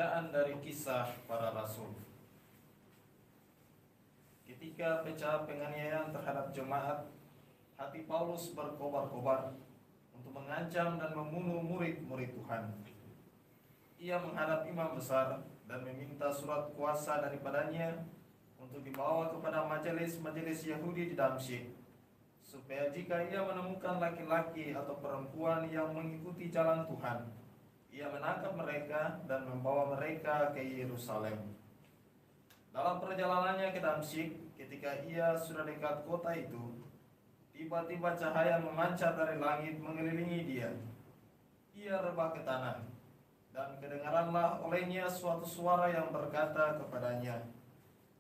Bacaan dari Kisah Para Rasul. Ketika pecah penganiayaan terhadap jemaat, hati Paulus berkobar-kobar untuk mengancam dan membunuh murid-murid Tuhan. Ia menghadap imam besar dan meminta surat kuasa daripadanya untuk dibawa kepada majelis-majelis Yahudi di Damsyik, supaya jika ia menemukan laki-laki atau perempuan yang mengikuti jalan Tuhan, ia menangkap mereka dan membawa mereka ke Yerusalem. Dalam perjalanannya ke Damsyik, ketika ia sudah dekat kota itu, tiba-tiba cahaya memancar dari langit mengelilingi dia. Ia rebah ke tanah, dan kedengaranlah olehnya suatu suara yang berkata kepadanya,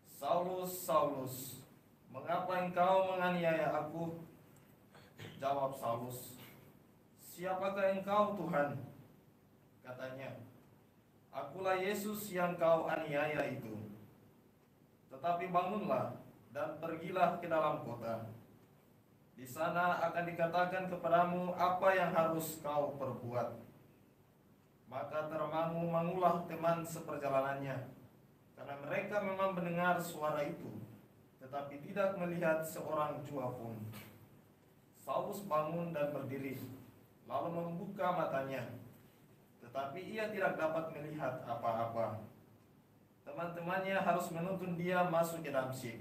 "Saulus, Saulus, mengapa engkau menganiaya aku?" Jawab Saulus, "Siapakah engkau, Tuhan?" Katanya, "Akulah Yesus yang kau aniaya itu. Tetapi bangunlah dan pergilah ke dalam kota. Di sana akan dikatakan kepadamu apa yang harus kau perbuat." Maka termangu-mangulah teman seperjalanannya, karena mereka memang mendengar suara itu, tetapi tidak melihat seorang jua pun. Saulus bangun dan berdiri, lalu membuka matanya, tetapi ia tidak dapat melihat apa-apa. Teman-temannya harus menuntun dia masuk ke Damsyik.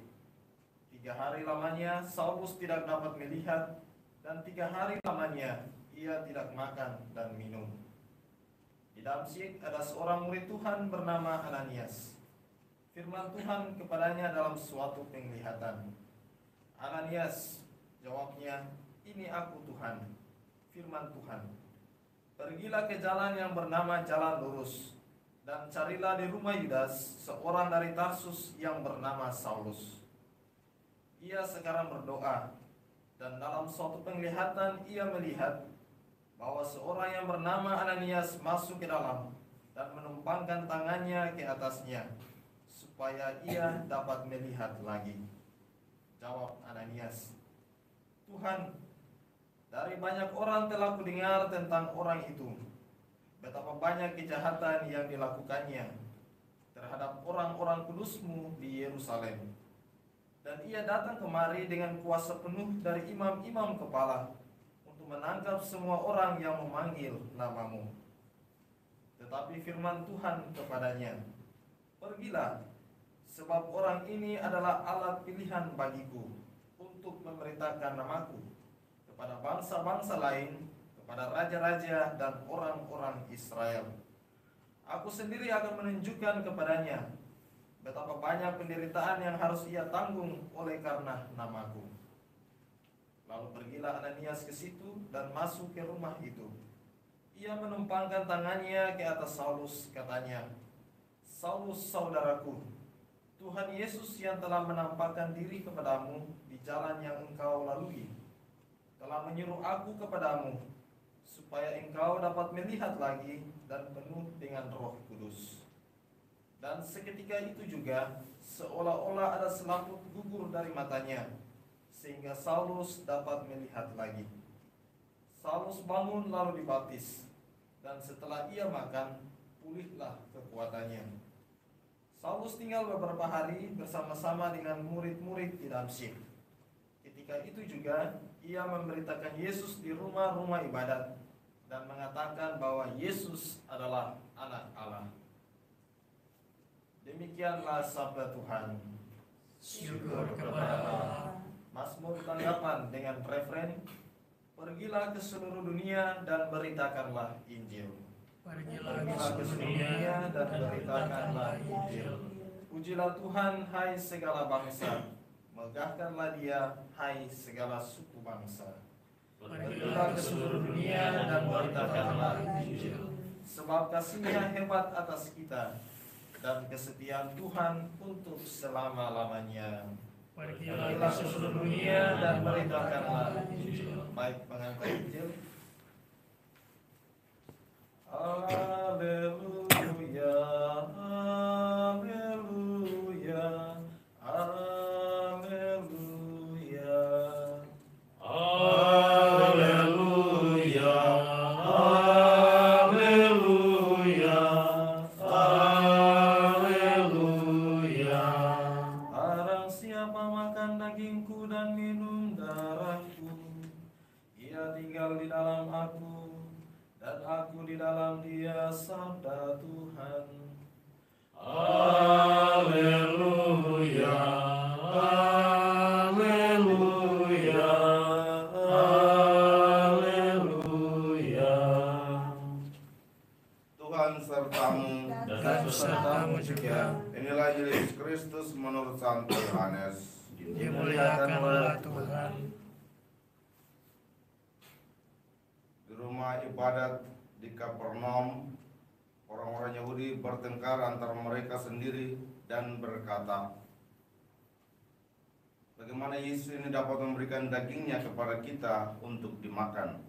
3 hari lamanya Saulus tidak dapat melihat, dan 3 hari lamanya ia tidak makan dan minum. Di Damsyik ada seorang murid Tuhan bernama Ananias. Firman Tuhan kepadanya dalam suatu penglihatan. "Ananias," jawabnya, "Ini aku, Tuhan." Firman Tuhan, "Pergilah ke jalan yang bernama Jalan Lurus, dan carilah di rumah Yudas seorang dari Tarsus yang bernama Saulus. Ia sekarang berdoa, dan dalam suatu penglihatan ia melihat bahwa seorang yang bernama Ananias masuk ke dalam dan menumpangkan tangannya ke atasnya, supaya ia dapat melihat lagi." Jawab Ananias, "Tuhan, dari banyak orang telah kudengar tentang orang itu, betapa banyak kejahatan yang dilakukannya terhadap orang-orang kudus-Mu di Yerusalem. Dan ia datang kemari dengan kuasa penuh dari imam-imam kepala untuk menangkap semua orang yang memanggil nama-Mu. Tetapi firman Tuhan kepadanya, Pergilah, sebab orang ini adalah alat pilihan bagiku untuk memberitakan nama-Ku kepada bangsa-bangsa lain, kepada raja-raja dan orang-orang Israel. Aku sendiri akan menunjukkan kepadanya betapa banyak penderitaan yang harus ia tanggung oleh karena nama-Ku." Lalu pergilah Ananias ke situ dan masuk ke rumah itu. Ia menumpangkan tangannya ke atas Saulus, katanya, "Saulus, saudaraku, Tuhan Yesus yang telah menampakkan diri kepadamu di jalan yang engkau lalui, telah menyuruh aku kepadamu, supaya engkau dapat melihat lagi dan penuh dengan Roh Kudus." Dan seketika itu juga, seolah-olah ada selaput gugur dari matanya, sehingga Saulus dapat melihat lagi. Saulus bangun lalu dibaptis, dan setelah ia makan, pulihlah kekuatannya. Saulus tinggal beberapa hari bersama-sama dengan murid-murid di Damsyik. Ketika itu juga, ia memberitakan Yesus di rumah-rumah ibadat dan mengatakan bahwa Yesus adalah Anak Allah. Demikianlah sabda Tuhan. Syukur kepada Allah. Mazmur tanggapan dengan referen, "Pergilah ke seluruh dunia dan beritakanlah Injil." Pergilah ke seluruh dunia dan beritakanlah Injil. Pujilah Tuhan, hai segala bangsa. Megahkanlah Dia, hai segala suku bangsa. Pergilah ke seluruh dunia dan beritakanlah Injil. Sebab kasih-Nya hebat atas kita, dan kesetiaan Tuhan untuk selama-lamanya. Pergilah ke seluruh dunia dan beritakanlah Injil. Baik pengantar Injil. Haleluya, haleluya, haleluya. Haleluya, haleluya, haleluya. di dalam Dia sabda Tuhan. Haleluya, haleluya, haleluya. Tuhan sertamu Dan besertamu juga. Inilah Yesus Kristus menurut Santo Yohanes. Dimuliakanlah Tuhan. Di rumah ibadat di Kapernaum, orang-orang Yahudi bertengkar antara mereka sendiri dan berkata, bagaimana Yesus ini dapat memberikan dagingnya kepada kita untuk dimakan?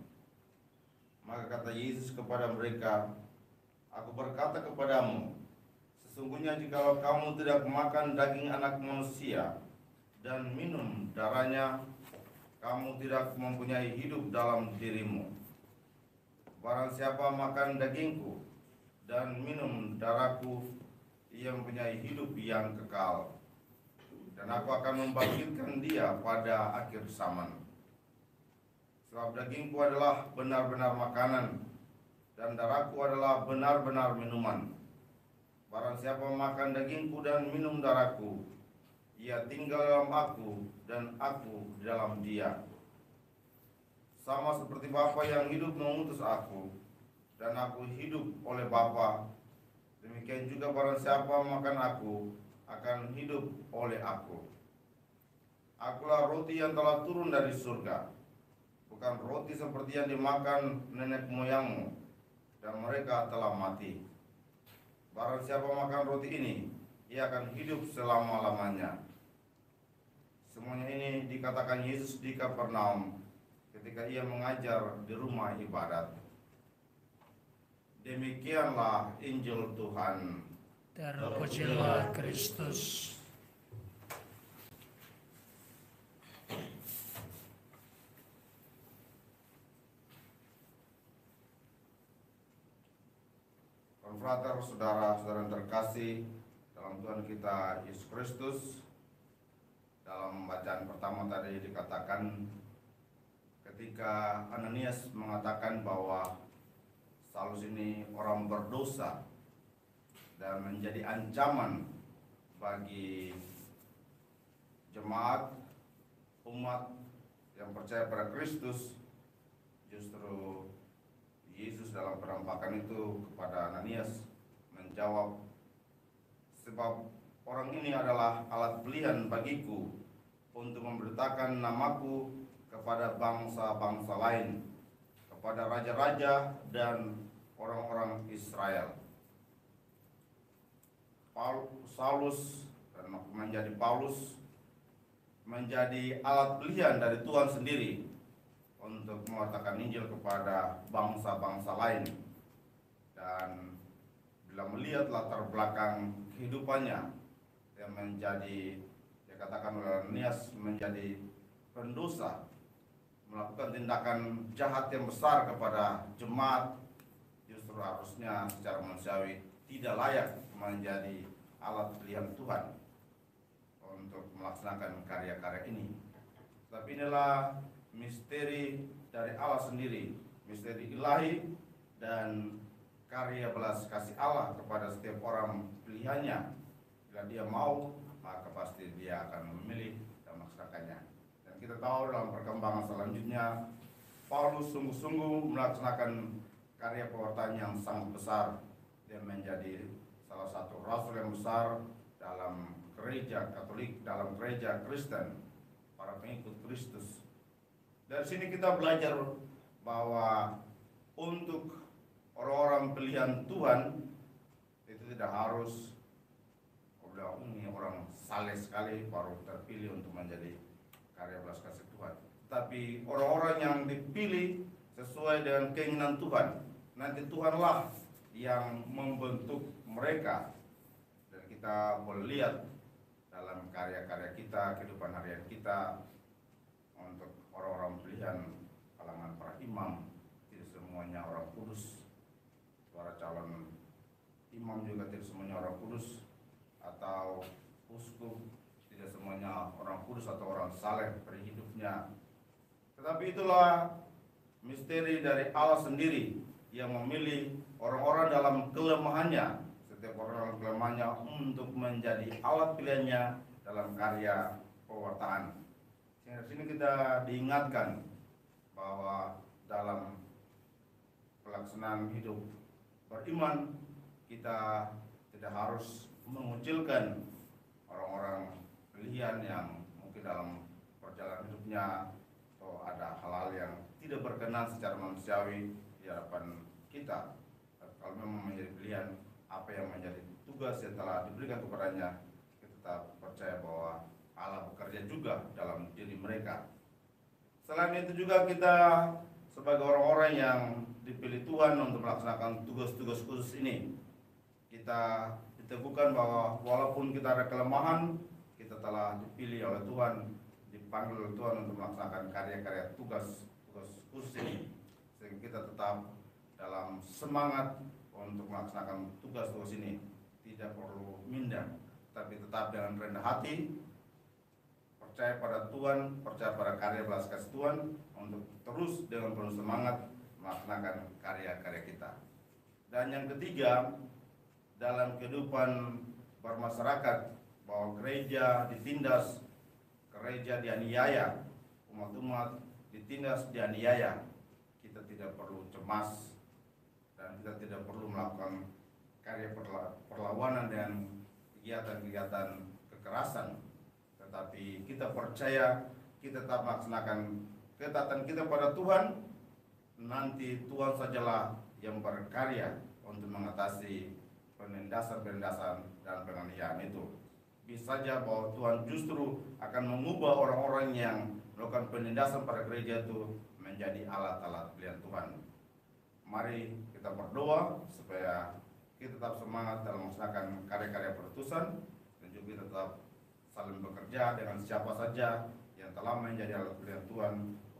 Maka kata Yesus kepada mereka, aku berkata kepadamu, sesungguhnya jikalau kamu tidak makan daging anak manusia dan minum darahnya, kamu tidak mempunyai hidup dalam dirimu. Barang siapa makan dagingku dan minum darahku, ia mempunyai hidup yang kekal, dan aku akan membangkitkan dia pada akhir zaman. Sebab dagingku adalah benar-benar makanan, dan darahku adalah benar-benar minuman. Barang siapa makan dagingku dan minum darahku, ia tinggal dalam aku dan aku di dalam dia. Sama seperti Bapa yang hidup mengutus aku, dan aku hidup oleh Bapa, demikian juga barang siapa makan aku akan hidup oleh aku. Akulah roti yang telah turun dari surga, bukan roti seperti yang dimakan nenek moyangmu, dan mereka telah mati. Barang siapa makan roti ini, ia akan hidup selama-lamanya. Semuanya ini dikatakan Yesus di Kapernaum ketika ia mengajar di rumah ibadat. Demikianlah Injil Tuhan. Terpujilah Kristus. Konfrater, saudara-saudara yang terkasih dalam Tuhan kita Yesus Kristus, dalam bacaan pertama tadi dikatakan ketika Ananias mengatakan bahwa Saulus ini orang berdosa dan menjadi ancaman bagi jemaat umat yang percaya pada Kristus, justru Yesus dalam penampakan itu kepada Ananias menjawab, sebab orang ini adalah alat pilihan bagiku untuk memberitakan namaku kepada bangsa-bangsa lain, kepada raja-raja dan orang-orang Israel. Saulus dan Paulus menjadi alat pilihan dari Tuhan sendiri untuk mewartakan Injil kepada bangsa-bangsa lain. Dan bila melihat latar belakang kehidupannya yang menjadi, dikatakan oleh Ananias, menjadi pendosa, melakukan tindakan jahat yang besar kepada jemaat, justru harusnya secara manusiawi tidak layak menjadi alat pilihan Tuhan untuk melaksanakan karya-karya ini. Tapi inilah misteri dari Allah sendiri, misteri ilahi dan karya belas kasih Allah kepada setiap orang pilihannya. Bila dia mau, maka pasti dia akan memilih dan melaksanakannya. Dan kita tahu dalam perkembangan selanjutnya, Paulus sungguh-sungguh melaksanakan karya pewartaan yang sangat besar. Dia menjadi salah satu rasul yang besar dalam gereja Katolik, dalam gereja Kristen, para pengikut Kristus. Dari sini kita belajar bahwa untuk orang-orang pilihan Tuhan itu tidak harus ini orang saleh sekali baru terpilih untuk menjadi karya belas kasih Tuhan. Tapi orang-orang yang dipilih sesuai dengan keinginan Tuhan, nanti Tuhanlah yang membentuk mereka. Dan kita boleh lihat dalam karya-karya kita, kehidupan harian kita, untuk orang-orang pilihan kalangan para imam, tidak semuanya orang kudus. Para calon imam juga tidak semuanya orang kudus, atau uskup tidak semuanya orang kudus atau orang saleh berhidupnya. Tetapi itulah misteri dari Allah sendiri, yang memilih orang-orang dalam kelemahannya, setiap orang dalam kelemahannya untuk menjadi alat pilihannya dalam karya pewartaan. Di sini kita diingatkan bahwa dalam pelaksanaan hidup beriman kita tidak harus mengucilkan orang-orang pilihan yang mungkin dalam perjalanan hidupnya atau ada hal-hal yang tidak berkenan secara manusiawi di hadapan kita. Kalau memang menjadi pilihan apa yang menjadi tugas yang telah diberikan kepadanya, kita tetap percaya bahwa Allah bekerja juga dalam diri mereka. Selain itu juga kita sebagai orang-orang yang dipilih Tuhan untuk melaksanakan tugas-tugas khusus ini, kita diteguhkan bahwa walaupun kita ada kelemahan, kita telah dipilih oleh Tuhan, dipanggil oleh Tuhan untuk melaksanakan karya-karya tugas khusus ini, sehingga kita tetap dalam semangat untuk melaksanakan tugas-tugas ini, tidak perlu minder, tapi tetap dengan rendah hati, percaya pada Tuhan, percaya pada karya belas kasih Tuhan, untuk terus dengan penuh semangat melaksanakan karya-karya kita. Dan yang ketiga, dalam kehidupan bermasyarakat, bahwa gereja ditindas, gereja dianiaya, umat-umat ditindas, dianiaya, kita tidak perlu cemas dan kita tidak perlu melakukan karya perlawanan dan kegiatan-kegiatan kekerasan, tetapi kita percaya kita tetap melaksanakan ketaatan kita pada Tuhan. Nanti Tuhan sajalah yang berkarya untuk mengatasi penindasan-penindasan dan penganiayaan itu. Bisa saja bahwa Tuhan justru akan mengubah orang-orang yang melakukan penindasan pada gereja itu menjadi alat-alat pilihan Tuhan. Mari kita berdoa supaya kita tetap semangat dalam melaksanakan karya-karya perutusan, dan juga kita tetap saling bekerja dengan siapa saja yang telah menjadi alat pilihan Tuhan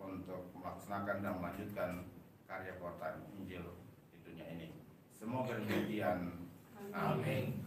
untuk melaksanakan dan melanjutkan karya pewartaan Injil di dunia ini. Semoga demikian. Amin.